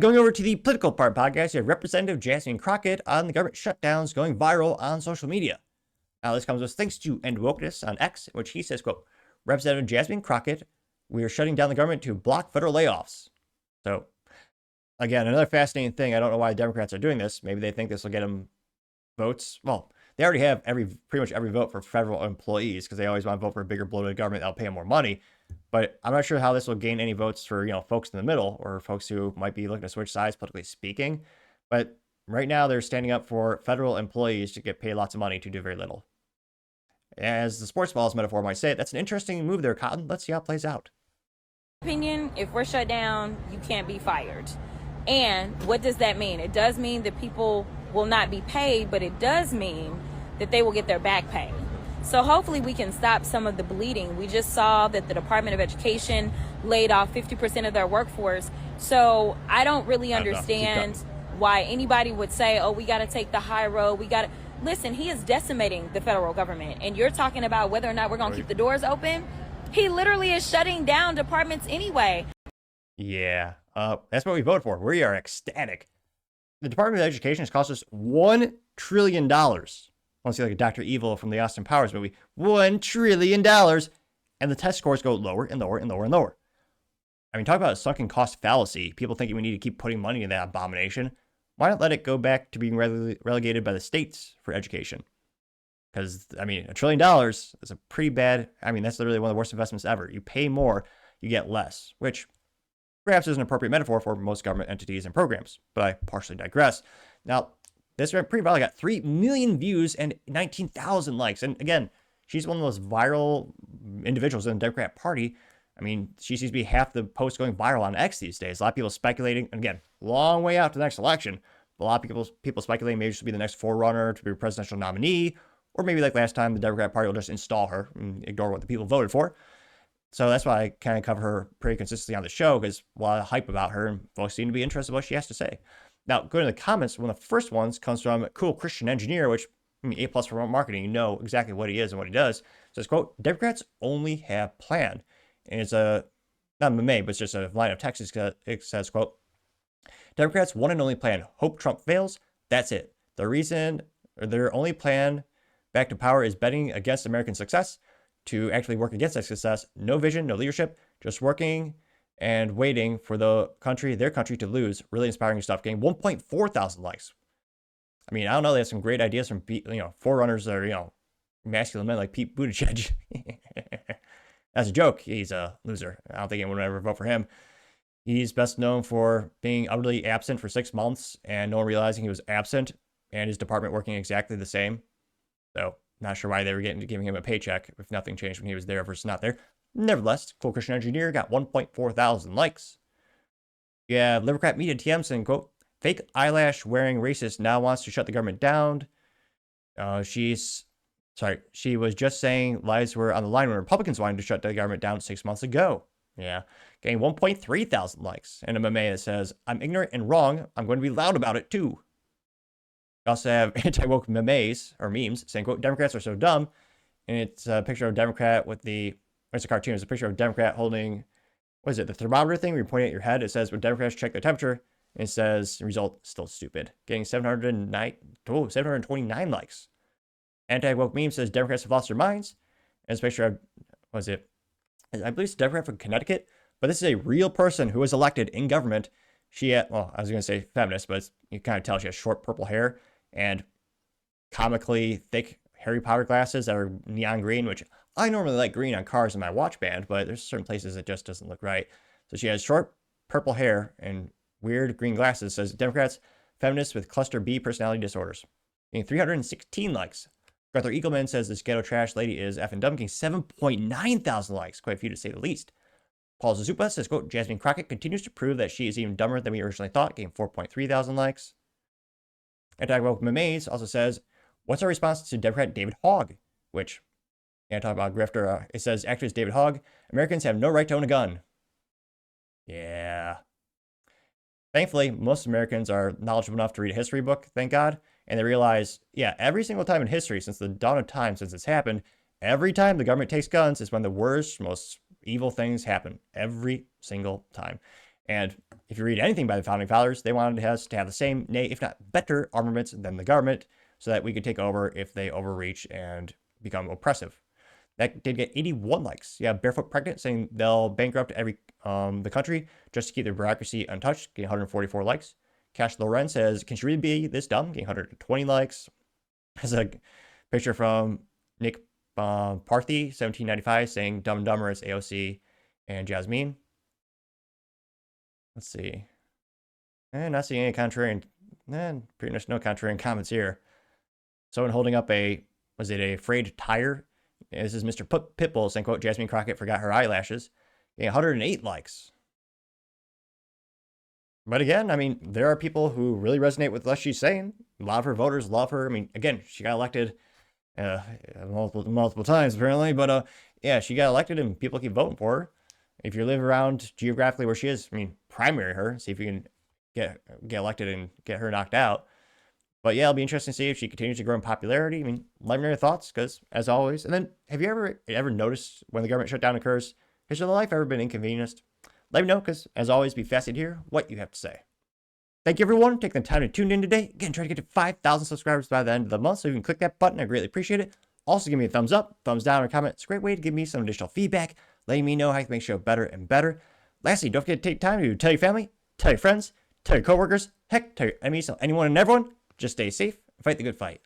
Going over to the political part podcast, you have Representative Jasmine Crockett on the government shutdowns going viral on social media. Now, this comes with thanks to End Wokeness on X, which he says, quote, Representative Jasmine Crockett, we are shutting down the government to block federal layoffs. So, again, another fascinating thing. I don't know why Democrats are doing this. Maybe they think this will get them votes. Well, they already have pretty much every vote for federal employees because they always want to vote for a bigger bloated government that'll pay them more money. But I'm not sure how this will gain any votes for, folks in the middle or folks who might be looking to switch sides, politically speaking. But right now, they're standing up for federal employees to get paid lots of money to do very little. As the sports balls metaphor might say, that's an interesting move there, Cotton. Let's see how it plays out. Opinion, if we're shut down, you can't be fired. And what does that mean? It does mean that people will not be paid, but it does mean that they will get their back pay. So hopefully we can stop some of the bleeding. We just saw that the Department of Education laid off 50% of their workforce. So I don't really understand why anybody would say, oh, we got to take the high road. Listen, he is decimating the federal government. And you're talking about whether or not we're going to keep the doors open. He literally is shutting down departments anyway. Yeah, that's what we voted for. We are ecstatic. The Department of Education has cost us $1 trillion. I want to see like a Dr. Evil from the Austin Powers movie. $1 trillion. And the test scores go lower and lower and lower and lower. I mean, talk about a sunken cost fallacy. People thinking we need to keep putting money in that abomination. Why not let it go back to being relegated by the states for education? Because, I mean, $1 trillion is a pretty bad, that's literally one of the worst investments ever. You pay more, you get less, which perhaps is an appropriate metaphor for most government entities and programs, but I partially digress. Now, this pretty viral got 3 million views and 19,000 likes. And again, she's one of the most viral individuals in the Democrat Party. I mean, she seems to be half the posts going viral on X these days. A lot of people speculating, and again, long way out to the next election. But a lot of people speculating maybe she'll be the next forerunner to be a presidential nominee, or maybe like last time, the Democrat Party will just install her and ignore what the people voted for. So that's why I kind of cover her pretty consistently on the show, because a lot of hype about her, and folks seem to be interested in what she has to say. Now, going to the comments, one of the first ones comes from Cool Christian Engineer, which, A+ for marketing, you know exactly what he is and what he does. It says, quote, Democrats only have plan. And it's not a meme, but it's just a line of text. It says, quote, Democrats' one and only plan, hope Trump fails. That's it. Their only plan back to power is betting against American success to actually work against that success. No vision, no leadership, just working and waiting for their country to lose. Really inspiring stuff. Getting 1.4 thousand likes. I mean, I don't know. They have some great ideas from, forerunners that are, masculine men like Pete Buttigieg. That's a joke. He's a loser. I don't think anyone would ever vote for him. He's best known for being utterly absent for 6 months and no one realizing he was absent and his department working exactly the same. So, not sure why they were giving him a paycheck if nothing changed when he was there versus not there. Nevertheless, Cool Christian Engineer got 1.4 thousand likes. Yeah, Democrat Media TM saying, quote, fake eyelash wearing racist now wants to shut the government down. She was just saying lives were on the line when Republicans wanted to shut the government down 6 months ago. Yeah, getting 1.3 thousand likes. And a meme that says, I'm ignorant and wrong. I'm going to be loud about it too. We also have anti-woke memes saying, quote, Democrats are so dumb. And it's a picture of a Democrat it's a cartoon. It's a picture of a Democrat holding, the thermometer thing where you're pointing at your head. It says when Democrats check their temperature, and it says result still stupid. Getting 729 likes. Anti-woke meme says Democrats have lost their minds. And it's a picture of, I believe it's a Democrat from Connecticut, but this is a real person who was elected in government. I was going to say feminist, but you kind of tell she has short purple hair and comically thick Harry Potter glasses that are neon green, which I normally like green on cars in my watch band, but there's certain places it just doesn't look right. So she has short purple hair and weird green glasses. Says Democrats, feminists with cluster B personality disorders. Getting 316 likes. Arthur Eagleman says this ghetto trash lady is effing dumb, getting 7.9 thousand likes. Quite a few to say the least. Paul Zazupa says, quote, Jasmine Crockett continues to prove that she is even dumber than we originally thought, getting 4.3 thousand likes. Anti-woke memes also says, what's our response to Democrat David Hogg? Which, talk about grifter, it says, actually it's David Hogg. Americans have no right to own a gun. Yeah. Thankfully, most Americans are knowledgeable enough to read a history book, thank God. And they realize, every single time in history, since the dawn of time, since it's happened, every time the government takes guns is when the worst, most evil things happen. Every single time. And if you read anything by the founding fathers, they wanted us to have the same, nay, if not better, armaments than the government so that we could take over if they overreach and become oppressive. That did get 81 likes. Yeah, Barefoot Pregnant saying they'll bankrupt every the country just to keep their bureaucracy untouched, getting 144 likes. Cash Loren says, can she really be this dumb? Getting 120 likes. There's a picture from Nick Parthy, 1795, saying Dumb and Dumber is AOC and Jasmine. Let's see. Not seeing any contrarian, pretty much no contrarian comments here. Someone holding up a frayed tire? This is Mr. Pitbull saying, quote, Jasmine Crockett forgot her eyelashes. Getting 108 likes. But again, I mean, there are people who really resonate with what she's saying. A lot of her voters love her. I mean, again, she got elected multiple times apparently, but yeah, she got elected and people keep voting for her. If you live around geographically where she is, I mean, primary her, see if you can get elected and get her knocked out. But yeah, it'll be interesting to see if she continues to grow in popularity. I mean, let me know your thoughts, because as always. And then, have you ever noticed when the government shutdown occurs, has your life ever been inconvenienced? Let me know, because as always, be fascinated to hear what you have to say. Thank you, everyone, for taking the time to tune in today. Again, try to get to 5,000 subscribers by the end of the month, so you can click that button. I greatly appreciate it. Also, give me a thumbs up, thumbs down, or comment. It's a great way to give me some additional feedback, letting me know how I can make the show better and better. Lastly, don't forget to take time to tell your family, tell your friends, tell your coworkers, heck, tell your enemies, tell anyone and everyone. Just stay safe and fight the good fight.